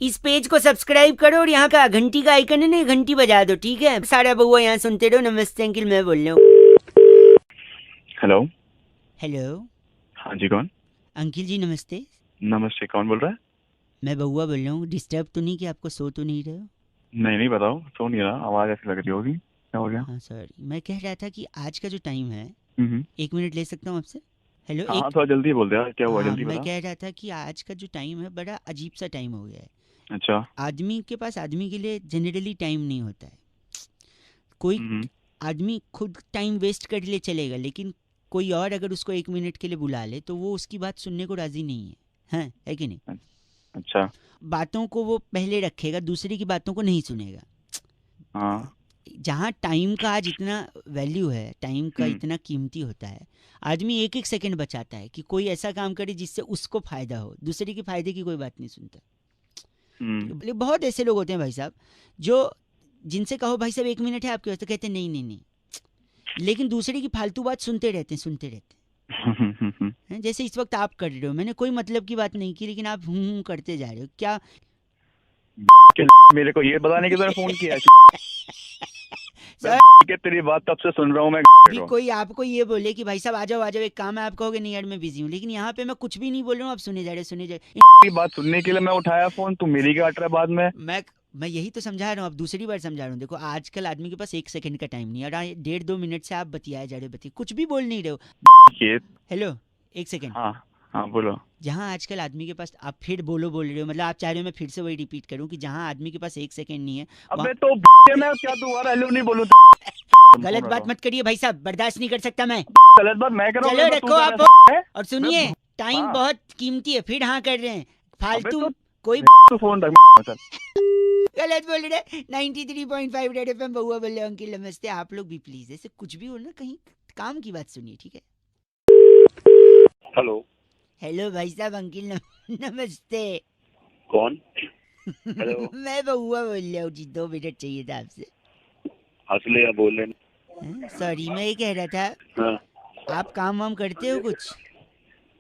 इस पेज को सब्सक्राइब करो और यहाँ का घंटी का आइकन है ना, घंटी बजा दो, ठीक है? सारा बउआ यहाँ सुनते रहो। नमस्ते अंकिल, मैं बोल रहा हूँ। हेलो। हेलो हाँ जी, कौन? अंकिल जी, नमस्ते। नमस्ते, कौन बोल रहा है? मैं बउआ बोल रहा हूँ। डिस्टर्ब तो नहीं कि आपको सो तो नहीं रहे हो? नहीं नहीं, बताओ। सो नहीं रहा, आवाज़ ऐसी लग रही होगी। क्या हो गया? हाँ सॉरी, मैं कह रहा था कि आज का जो टाइम है, हम्म। 1 मिनट ले सकता हूँ आपसे? हेलो हाँ हाँ, एक। थोड़ा जल्दी बोल दे यार, क्या हुआ? हाँ, जल्दी मैं बता। कह रहा था कि आज का जो टाइम है बड़ा अजीब सा टाइम हो गया है। अच्छा। आदमी के पास आदमी के लिए जनरली टाइम नहीं होता है। कोई हम्म। आदमी खुद टाइम वेस्ट कर ले चलेगा, लेकिन कोई और अगर उसको 1 मिनट के लिए बुला ले तो वो उसकी बात सुनने को राजी नहीं है। हाँ, है कि नहीं? अच्छा। बातों को वो पहले रखेगा, दूसरे की बातों को नहीं सुनेगा। हाँ। जहाँ टाइम का आज इतना वैल्यू है, टाइम का हम्म। इतना कीमती होता है, आदमी एक एक सेकंड बचाता है कि कोई ऐसा काम करे जिससे उसको फायदा हो, दूसरे के फायदे की कोई बात नहीं सुनता। हम्म। बहुत ऐसे लोग होते हैं भाई साहब, जो जिनसे कहो भाई साहब 1 मिनट है आपके पास, तो कहते हैं नहीं नहीं नहीं, लेकिन दूसरे की फालतू बात सुनते रहते हैं, सुनते रहते हैं। जैसे इस वक्त आप कर रहे हो, मैंने कोई मतलब की बात नहीं की, लेकिन आप करते जा रहे हो क्या? मेरे को ये बताने के लिए फोन किया है? मैं सर, के तेरी बात तब से सुन रहा हूँ मैं भी को। कोई आपको ये बोले कि भाई साहब आ जाओ आ जाओ, एक काम है, आप कहोगे नहीं यार मैं बिजी हूँ, लेकिन यहाँ पे मैं कुछ भी नहीं बोल रहा हूँ, आप सुने जा रहे, सुने जा रहे। की बात सुनने के लिए मैं उठाया फोन, तू मेरी क्या हट रहा है बाद में? मैं यही तो समझा रहा हूँ, अब दूसरी बार समझा रहा हूँ। देखो आजकल आदमी के पास 1 सेकंड का टाइम नहीं है, और 1.5-2 मिनट से आप बतियाए जा रहे हो, बतिए कुछ भी बोल नहीं रहे हो। ये। Hello, 1 second. हाँ हाँ, बोलो। जहाँ आजकल आदमी के पास, आप फिर बोलो बोल रहे हो, मतलब आप चाह रहे हो मैं फिर से वही रिपीट करूँ कि जहाँ आदमी के पास 1 सेकंड नहीं है वहाँ। अबे तो मैं क्या दोबारा हेलो नहीं बोलूँ? गलत बात मत करिए भाई साहब, बर्दाश्त नहीं कर सकता मैं। गलत बात मैं कर रहा हूँ, चलो गलत बात तू रखो कर आप, रहा है। और सुनिए, टाइम हाँ। बहुत कीमती है, फिर हाँ कर रहे हैं अबे फालतू तो कोई। तू फोन रख। चल। गलत बोल रहे। 93.5 रेड एफएम, बहुआ बोल रहे हो। अंकिल नमस्ते। आप लोग भी प्लीज ऐसे कुछ भी हो ना, कहीं काम की बात सुनिए, ठीक है? हेलो। हेलो भाई साहब, अंकिल नमस्ते। कौन? हेलो। मैं बहुआ बोल रहा हूँ जी, 2 मिनट चाहिए था आपसे। असले या बोल रहे? सॉरी, मैं ये कह रहा था, हाँ। आप काम वाम करते हो कुछ?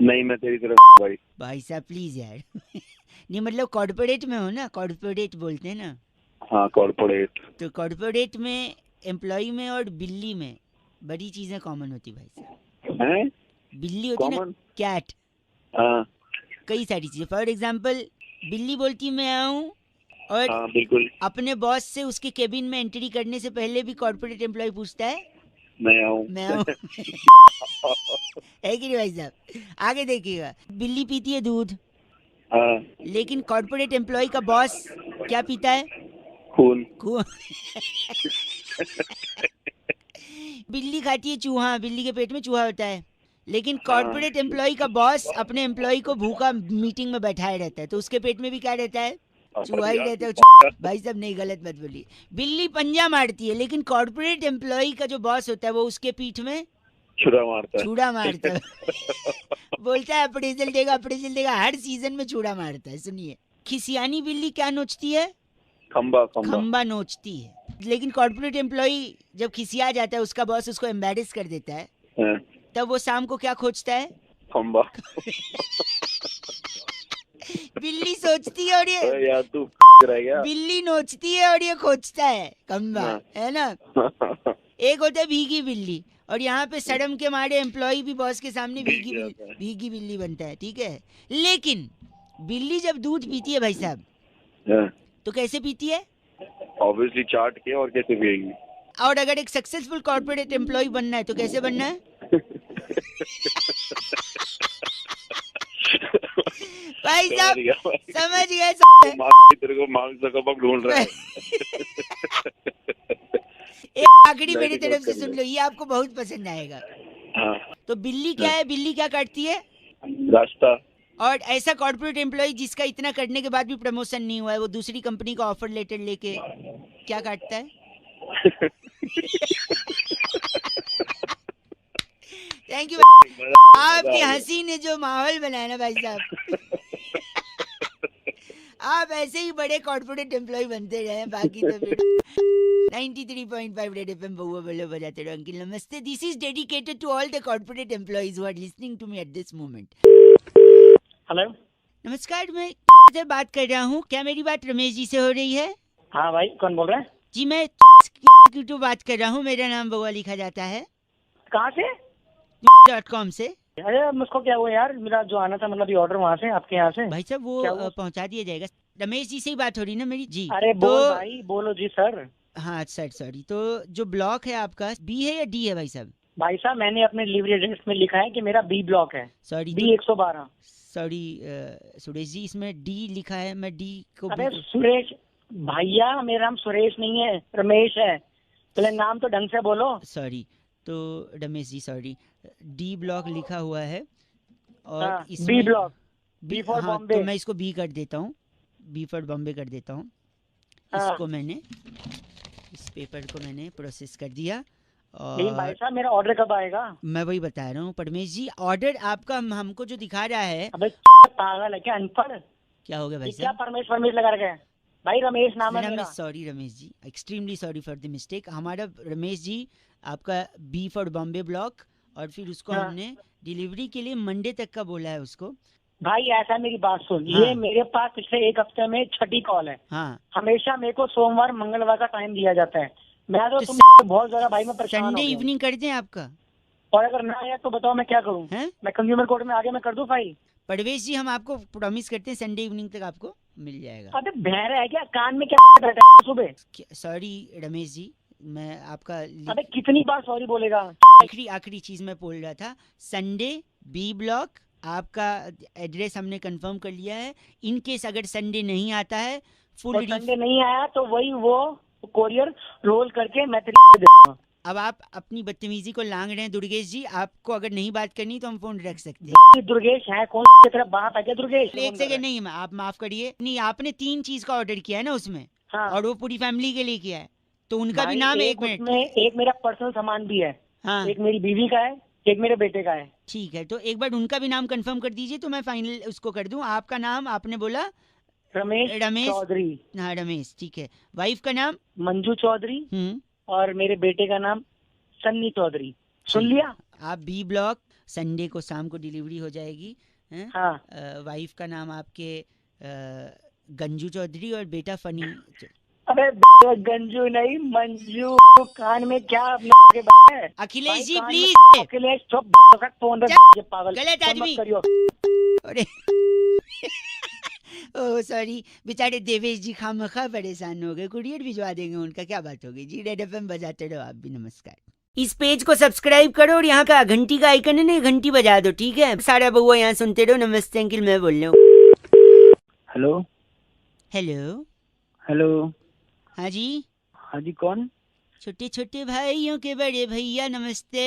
नहीं, मैं तेरी तरफ भाई। भाई साहब प्लीज यार। नहीं मतलब कॉर्पोरेट में हो ना, कॉर्पोरेट बोलते हैं ना, हाँ, कॉर्पोरेट। तो कॉर्पोरेट में एम्प्लॉय में और बिल्ली में बड़ी चीजें कॉमन होती भाई साहब। हैं? बिल्ली होती ना, कॉमन। कैट, हाँ कई सारी चीजें। फॉर एग्जाम्पल, बिल्ली बोलती मैं आऊँ, और हाँ, बिल्कुल। अपने बॉस से उसके केबिन में एंट्री करने से पहले भी कॉर्पोरेट एम्प्लॉय पूछता है मैं आऊँ। मैं आऊँ। है कि नहीं भाई साहब? आगे देखिएगा, बिल्ली पीती है दूध, हाँ। लेकिन कॉर्पोरेट एम्प्लॉय का बॉस क्या पीता है? खून। खून। बिल्ली खाती है चूहा, बिल्ली के पेट में चूहा होता है, लेकिन हाँ। कॉर्पोरेट एम्प्लॉय का बॉस अपने एम्प्लॉय को भूखा मीटिंग में बैठाए रहता है, तो उसके पेट में भी क्या रहता है? चूहा ही यार रहता तू है। भाई साहब नहीं, गलत मत बोलिए। बिल्ली पंजा मारती है, लेकिन कॉर्पोरेट एम्प्लॉय का जो बॉस होता है वो उसके पीठ में छुरा मारता है। छुरा मारता है। बोलता है अप्रेजल देगा, अप्रेजल देगा, हर सीजन में छुरा मारता है। सुनिए, खिसियानी बिल्ली क्या नोचती है? खंबा खंबा। खंबा नोचती है। लेकिन कॉर्पोरेट एम्प्लॉय जब खिसिया जाता है, उसका बॉस उसको एम्बेरस कर देता है, हाँ, तब वो शाम को क्या खोजता है? खंबा। बिल्ली सोचती है और ये, अरे यार तू रह गया। बिल्ली नोचती है और ये खोजता है खंबा, हाँ। है ना? एक होता है भीगी बिल्ली, और यहाँ पे शर्म के मारे एम्प्लॉय भी बॉस के सामने भीग जाता है। भीगी बिल्ली बनता है, ठीक है? लेकिन बिल्ली जब दूध पीती है भाई साहब, हाँ, तो कैसे पीती है? ऑब्वियसली चाट के, और कैसे पिएगी? और अगर एक सक्सेसफुल कॉर्पोरेट एम्प्लॉय बनना है तो कैसे बनना है? भाई साहब समझ गए? तेरे को मांग सका ढूंढ रहा है। एक आखिरी मेरी बैटिंग तरफ मत से कर सुन ले। लो, ये आपको बहुत पसंद आएगा। हाँ। तो बिल्ली क्या है, बिल्ली क्या काटती है? रास्ता। और ऐसा कॉर्पोरेट एम्प्लॉय जिसका इतना करने के बाद भी प्रमोशन नहीं हुआ है, वो दूसरी कंपनी का ऑफर लेटर लेके क्या काटता है? Thank you. आपकी हंसी ने जो माहौल बनाया ना भाई साहब, आप ऐसे ही बड़े कॉर्पोरेट एम्प्लॉय बनते रहे, बाकी तो फिर 93.5 रेड एफएम, बहुआ बोलो बजाते रहो। अंकिल नमस्ते। This is dedicated to all the corporate employees who are listening to me at this moment. Hello. नमस्कार, मैं से बात कर रहा हूँ, क्या मेरी बात रमेश जी से हो रही है? हाँ भाई, कौन बोल रहा है? जी मैं की बात कर रहा हूँ, मेरा नाम बउआ लिखा जाता है कहाँ से? .com से। अरे मुझको क्या हुआ यार, मेरा जो आना था मतलब ये ऑर्डर वहाँ से, आपके यहाँ से। भाई साहब वो क्या हुआ? पहुंचा दिया जाएगा। रमेश जी से ही बात हो रही ना मेरी जी? अरे तो बोल भाई, बोलो जी सर। हाँ सर सॉरी, तो जो ब्लॉक है आपका बी है या डी है भाई साहब? भाई साहब मैंने अपने डिलीवरी एड्रेस में लिखा है कि मेरा बी ब्लॉक है, sorry B 112। Sorry Suresh ji, इसमें डी लिखा है, मैं डी को अरे B सुरेश भैया, मेरा नाम सुरेश नहीं है, रमेश है। पहले नाम तो ढंग से बोलो। सॉरी, तो Ramesh ji sorry, D block लिखा हुआ है और हाँ, इसमें B block, B, B for हाँ बॉम्बे। तो मैं इसको बी कर देता हूँ, बी फॉर बॉम्बे कर देता हूँ। हाँ। इसको मैंने, इस पेपर को मैंने प्रोसेस कर दिया। लेकिन भाई और साहब मेरा ऑर्डर कब आएगा? मैं वही बता रहा हूँ परमेश जी, ऑर्डर आपका हमको जो दिखा रहा है। अबे पागल है क्या, अनपढ़? क्या हो गया भाई ये क्या साहब? परमेश परमेश लगा रखे हैं? भाई रमेश नाम है मेरा। Sorry Ramesh ji, extremely sorry for the mistake. हमारा रमेश जी आपका बी फॉर बॉम्बे ब्लॉक, और फिर उसको हाँ। हमने डिलीवरी के लिए मंडे तक का बोला है उसको। भाई ऐसा मेरी बात सुन, हाँ। ये मेरे पास पिछले एक हफ्ते में छठी कॉल है। हाँ हमेशा मेरे को सोमवार मंगलवार का टाइम दिया जाता है। मैं तो तो तुम बहुत ज्यादा भाई, मैं परेशान हो संडे गया हूँ। इवनिंग कर दें आपका? और अगर ना आया तो बताओ मैं क्या करूँ? हैं मैं कंज्यूमर कोर्ट में आगे मैं कर दूं फाइल? परवेश जी, हम आपको प्रॉमिस करते हैं संडे इवनिंग तक आपको मिल जाएगा। अबे बहरा है क्या, कान में क्या बैठा है सुबह? सॉरी रमेश जी, मैं आपका अबे कितनी बार सॉरी बोलेगा? आखिरी आखिरी चीज मैं बोल रहा था, संडे बी ब्लॉक आपका एड्रेस हमने कंफर्म कर लिया है। इन केस अगर संडे नहीं आता है, फुल और संडे नहीं आया तो वही वो कोरियर रोल करके मैं तेरे दे दूंगा। अब आप अपनी बदतमीजी को लांग रहे हैं दुर्गेश जी, आपको अगर नहीं बात करनी तो हम फोन रख सकते हैं। ये दुर्गेश है कौन? तेरा बाप है क्या दुर्गेश? एक सेकंड, नहीं मैं, आप माफ करिए, नहीं आपने 3 चीज का ऑर्डर किया है ना उसमें, हाँ। और वो पूरी फैमिली के लिए किया है, तो उनका भी भाई नाम, एक एक मिनट। उसमें एक मेरा पर्सनल सामान भी है। हाँ एक मेरी बीवी का है, एक मेरे बेटे का है। ठीक है, तो एक बार उनका भी नाम कंफर्म कर दीजिए तो मैं फाइनल उसको कर दूं। आपका नाम आपने बोला रमेश चौधरी। हाँ रमेश, ठीक है। वाइफ का नाम? मंजू चौधरी। और मेरे बेटे का नाम सन्नी चौधरी। सुन लिया? आप बी ब्लॉक, संडे को शाम को डिलीवरी हो जाएगी। हैं? हाँ। वाइफ का नाम आपके गंजू चौधरी और बेटा फनी। अबे गंजू नहीं, मंजू। कान में क्या है? अखिलेश जी भाई प्लीज। अखिलेश चुप, फोन पागल गलत आदमी। करियो। अरे ओह सॉरी, बेचारे देवेश जी खामखा परेशान हो गए, कुरियर भिजवा देंगे उनका, क्या बात हो गई जी। रेड एफएम बजाते रहो आप भी। नमस्कार। इस पेज को सब्सक्राइब करो और यहाँ का घंटी का आइकन है ना, घंटी बजा दो, ठीक है? सारा बउआ यहाँ सुनते रहो। नमस्ते अंकिल, मैं बोल रहा हूँ। Hello hello. हेलो। हाँ जी। हाँ जी, कौन? छोटे छोटे भाइयों के बड़े भैया, नमस्ते।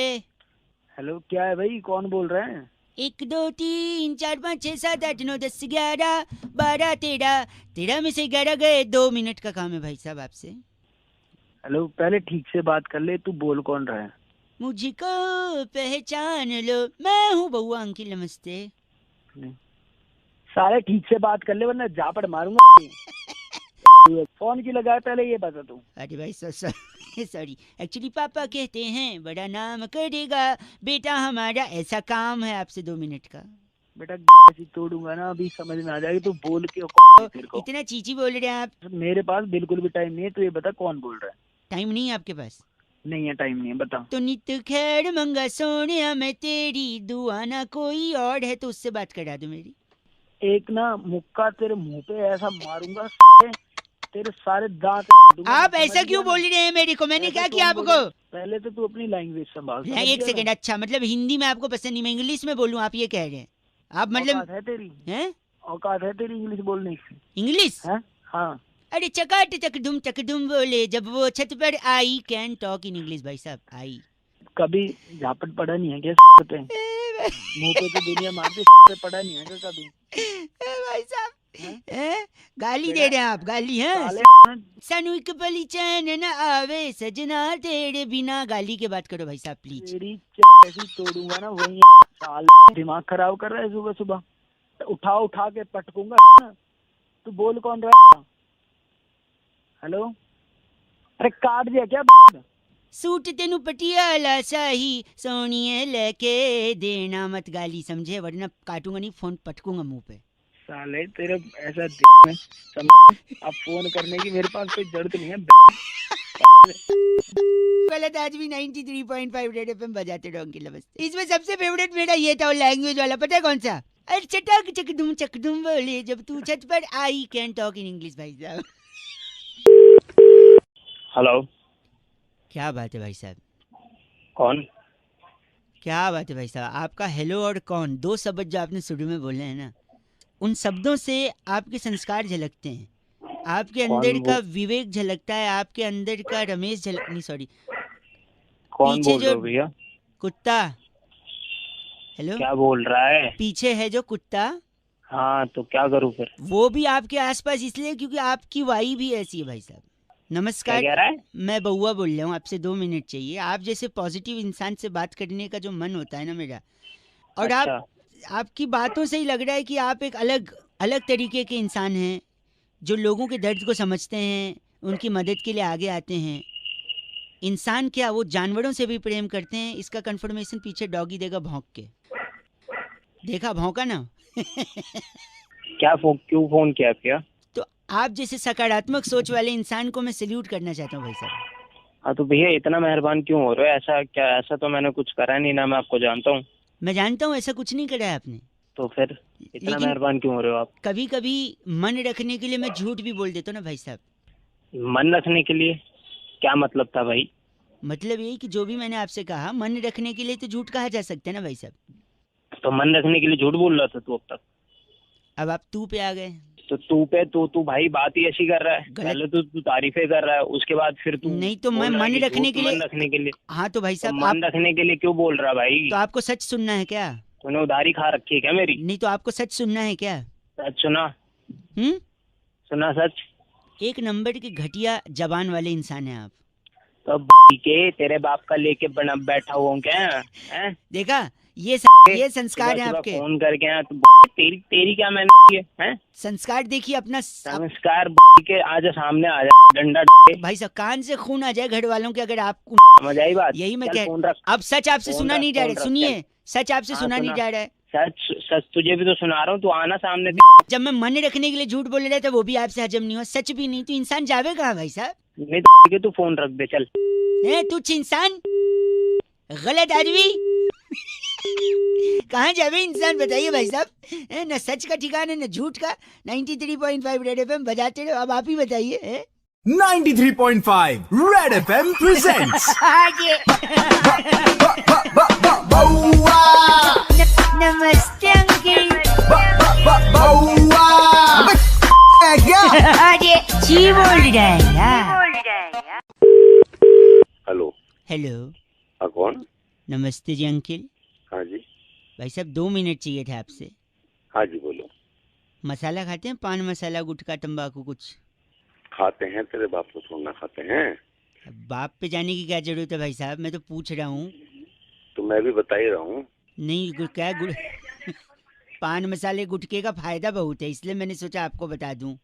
हेलो, क्या है भाई, कौन बोल रहे हैं? 1 2 3 4 5 6 7 8 9 10 11 12 13, 13 में से 11 गए। 2 मिनट का काम है भाई साहब आपसे। हेलो, पहले ठीक से बात कर ले, तू बोल कौन रहा है? मुझको पहचान लो, मैं हूँ बउआ अंकिल, नमस्ते। सारे ठीक से बात कर ले वरना झापड़ मारूंगा। फोन की लगाए पहले ये बता तू। अरे भाई सॉरी, एक्चुअली पापा कहते हैं बड़ा नाम करेगा बेटा हमारा, ऐसा काम है आपसे 2 मिनट का। बेटा ऐसी तोड़ूंगा ना, अभी समझ में आ जाएगी। तू बोल के तेरे को। इतना चीची बोल रहे हैं आप? मेरे पास बिल्कुल भी टाइम नहीं है, तू ये बता कौन बोल रहा है? टाइम नहीं है आपके पास? नहीं है, टाइम नहीं है, बता। तो नित खैर मंगा सोनिया मैं तेरी, दुआ ना कोई और है तो उससे बात करा दो मेरी। एक ना मुक्का तेरे मुंह पे ऐसा मारूंगा, तेरे सारे दांत। आप ऐसा क्यों बोल रहे हैं मेरे को? मैंने क्या किया आपको? पहले तो तू अपनी लैंग्वेज संभाल। एक सेकंड, अच्छा मतलब हिंदी में आपको पसंद नहीं, मैं इंग्लिश में बोलूं, आप ये कह रहे हैं? आप मतलब औकात है तेरी? हैं? औकात है तेरी इंग्लिश बोलने की? इंग्लिश? हाँ। अरे चकदुम बोले जब वो छत पर आई। कैन टॉक इन इंग्लिश भाई साहब, आई। कभी झापट पड़ा नहीं है क्या पे? मुंह पे तो दुनिया मारती, पे पड़ा नहीं है क्या कभी? भाई साहब गाली दे रहे हैं आप, गाली है? सनुक पली चैन न आवे सजना तेरे बिना। गाली के बात करो भाई साहब प्लीज। तेरी ऐसी तोड़ूंगा ना, वही साल दिमाग खराब कर रहा है सुबह सुबह। उठा के पटकूंगा ना। तू बोल कौन रहा? हेलो। अरे काट दिया क्या? सूट तेनू पटियाला शाही सोनिए लेके देना मत, गाली समझे, वरना काटूंगा नहीं, फोन पटकूंगा मुंह पे। साले तेरे ऐसा में समझ, अब फोन करने की मेरे पास कोई जरूरत नहीं है। गलत आज भी 93.5 रेड एफएम बजाते रहो अंकिल नमस्ते। इसमें सबसे फेवरेट मेरा ये था, लैंग्वेज वाला, पता है कौन सा? अरे चटक चकदुम बोले जब तू छत पर आई, कैन टॉक इन इंग्लिश भाई साहब। हेलो, क्या बात है भाई साहब, कौन? क्या बात है भाई साहब। आपका हेलो और कौन, दो शब्द जो आपने शुरू में बोले हैं ना, उन शब्दों से आपके संस्कार झलकते हैं, आपके कौन अंदर का वो- विवेक झलकता है, आपके अंदर का रमेश झलक नहीं सॉरी कौन पीछे बोल रहे जो हो भैया? कुत्ता, हेलो, क्या बोल रहा है? पीछे है जो कुत्ता, हाँ तो क्या करूँ फिर? वो भी आपके आसपास इसलिए क्योंकि आपकी वाई भी ऐसी है भाई साहब। क्या नमस्कार, कह रहा है? मैं बउआ बोल रहा हूँ, आपसे 2 मिनट चाहिए। आप जैसे पॉजिटिव इंसान से बात करने का जो मन होता है ना मेरा, और अच्छा, आपकी बातों से ही लग रहा है कि आप एक अलग अलग तरीके के इंसान हैं, जो लोगों के दर्द को समझते हैं, उनकी मदद के लिए आगे आते हैं। इंसान क्या, वो जानवरों से भी प्रेम करते हैं, इसका कंफर्मेशन पीछे डॉगी देगा भौंक के। देखा भौंका ना? क्यों फोन किया क्या? तो आप जैसे सकारात्मक सोच वाले इंसान को मैं सल्यूट करना चाहता हूँ भाई साहब। हाँ तो भैया इतना मेहरबान क्यों हो रहे हो? ऐसा क्या, ऐसा तो मैंने कुछ करा नहीं ना, मैं आपको जानता हूँ। मैं जानता हूँ ऐसा कुछ नहीं करा है आपने, तो फिर इतना लेकिन मेहरबान क्यों हो रहे हो आप? कभी कभी मन रखने के लिए मैं झूठ भी बोल देता हूँ ना भाई साहब। मन रखने के लिए? क्या मतलब था भाई? मतलब यही कि जो भी मैंने आपसे कहा, मन रखने के लिए तो झूठ कहा जा सकता है ना भाई साहब। तो मन रखने के लिए झूठ बोल रहा था तू अब तक? अब आप तू पे आ गए। तो तू पे तू भाई बात ही ऐसी कर रहा है। गलत। पहले तू तारीफें कर रहा है, उसके बाद फिर तू नहीं तो मैं बोल रहा है मन कि रखने झूठ के लिए, मन रखने के लिए। हाँ तो भाई तो साहब मन रखने के लिए क्यों बोल रहा है भाई? तो आपको सच सुनना है क्या? तूने उधारी खा रखी है क्या मेरी? नहीं तो आपको सच सुनना है क्या? सच सुना? हम्म? सुना सच? एक नंबर के घटिया जबान वाले इंसान हैं आप। तो के तेरे बाप का लेके बना बैठा हुआ हूँ क्या? हैं? देखा, ये संस्कार है सुबह आपके। फोन करके आया तो तेरी तेरी क्या मैंने की है? संस्कार देखिए अपना संस्कार के आज सामने आ जा डंडा भाई साहब, कान से खून आ जाए घर वालों के अगर आप, समझ आई बात? यही मैं चल कह, फोन रख। अब सच आपसे फोन सुना रख, नहीं जा फोन रहा, रख, सुनिए, सच आपसे हाँ, सुना नहीं सुना। जा रहा है। सच सच तुझे भी तो सुना रहा हूँ, तू आना सामने। जब मैं मन रखने के लिए झूठ बोल रहा था वो भी आपसे हजम नहीं हुआ, सच भी नहीं, तो इंसान जावे कहाँ भाई साहब? नहीं तो तू फोन रख दे चल। तुच्छ इंसान, गलत आदमी, कहाँ जावे इंसान बताइए भाई साहब? न सच का ठिकाना न झूठ का। 93.5 रेड एफएम बजाते रहो, अब आप ही बताइए। 93.5 Red FM presents आगे Baua नमस्ते अंकिल। Baua आगे जी बोल रहा है यार। हेलो। हेलो, हाँ कौन? नमस्ते जी अंकिल। हाँ जी। भाई साहब 2 मिनट चाहिए थे आपसे। हाँ जी बोलो। मसाला खाते हैं, पान मसाला, गुटखा, तंबाकू कुछ? खाते हैं, तेरे बाप को छोड़ना खाते हैं। अब बाप पे जाने की क्या जरूरत है भाई साहब, मैं तो पूछ रहा हूँ। तो मैं भी बता ही रहा हूँ। नहीं क्या पान मसाले गुटखे का फायदा बहुत है, इसलिए मैंने सोचा आपको बता दूं।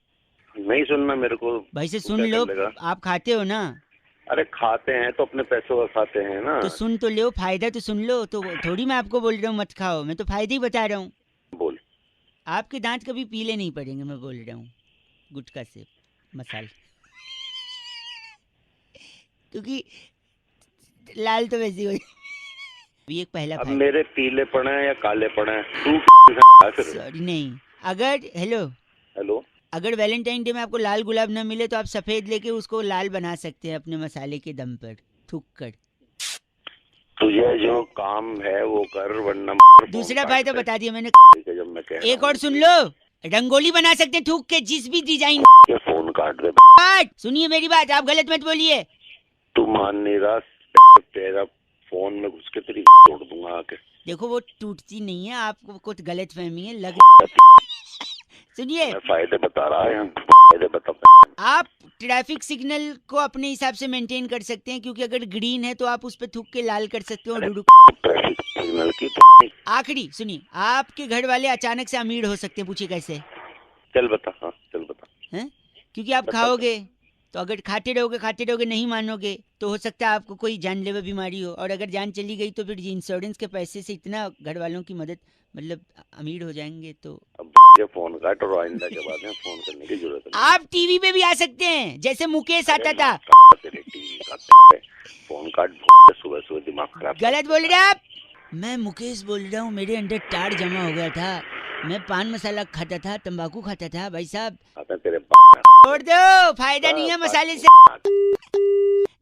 नहीं सुनना मेरे को। भाई से तू सुन क्या लो, कर लेगा? आप खाते हो ना, अरे खाते हैं तो अपने पैसों का खाते हैं ना। तो सुन तो लो, फायदा तो सुन लो। तो थोड़ी मैं आपको बोल रहा हूँ मत खाओ, मैं तो फायदे ही बता रहा हूँ। बोल। आपके दांत कभी पीले नहीं पड़ेंगे, मैं बोल रहा हूँ, गुटखा से मसाला। क्योंकि लाल तो वैसे हो भी एक पहला अब फायदा। मेरे पीले पड़े हैं या काले पड़े हैं तू फिर? सॉरी नहीं, अगर हेलो, हेलो। अगर वैलेंटाइन डे में आपको लाल गुलाब न मिले तो आप सफेद लेके उसको लाल बना सकते हैं अपने मसाले के दम पर थूक कर। तुझे जो काम है वो कर, वरना दूसरा फायदा बता दिया मैंने। जब मैं कह एक और सुन लो, रंगोली बना सकते हैं थूक के, जिस भी डिजाइन। के फोन काट दे। सुनिए मेरी बात, आप गलत मत बोलिए। तू मान नहीं रहा, तेरा फोन में घुस के तेरी तोड़ दूंगा आके। देखो वो टूटती नहीं है, आपको कुछ गलत फहमी है लग। सुनिए, मैं फायदे बता रहा है, फायदे बता। आप ट्रैफिक सिग्नल को अपने हिसाब से मेंटेन कर सकते हैं, क्योंकि अगर ग्रीन है तो आप उस पर थूक के लाल कर सकते हो। ट्रैफिक सिग्नल की आखिरी सुनिए, आपके घर वाले अचानक से अमीर हो सकते हैं, पूछिए कैसे? चल बता। हाँ चल बता। हैं? क्योंकि आप खाओगे, तो अगर खाते रहोगे नहीं मानोगे, तो हो सकता है आपको कोई जानलेवा बीमारी हो, और अगर जान चली गई तो फिर इंश्योरेंस के पैसे से इतना घर वालों की मदद, मतलब अमीर हो जाएंगे। तो अब ये फोन काट और आइंदा के बाद में फोन करने की जरूरत नहीं। आप टीवी पे भी आ सकते हैं, जैसे मुकेश आता था। तेरे टीवी का फोन काट, सुबह सुबह दिमाग खराब। गलत बोल रहे आप। मैं मुकेश बोल रहा हूँ, मेरे अंदर टाड़ जमा हो गया था। मैं पान मसाला खाता था, तंबाकू खाता था भाई साहब। तेरे छोड़ दो, फायदा नहीं है मसाले से।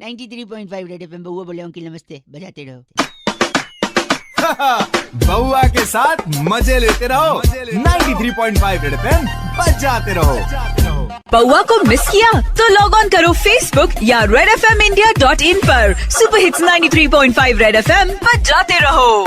93.5 रेड एफएम बउआ बोले अंकिल नमस्ते, बजाते रहो। बउआ के साथ मजे लेते रहो। 93.5 रेड एफएम बजाते रहो। बउआ को मिस किया तो लॉग ऑन करो फेसबुक या redfmindia.in पर। सुपर हिट्स 93.5 रेड एफएम बजाते रहो।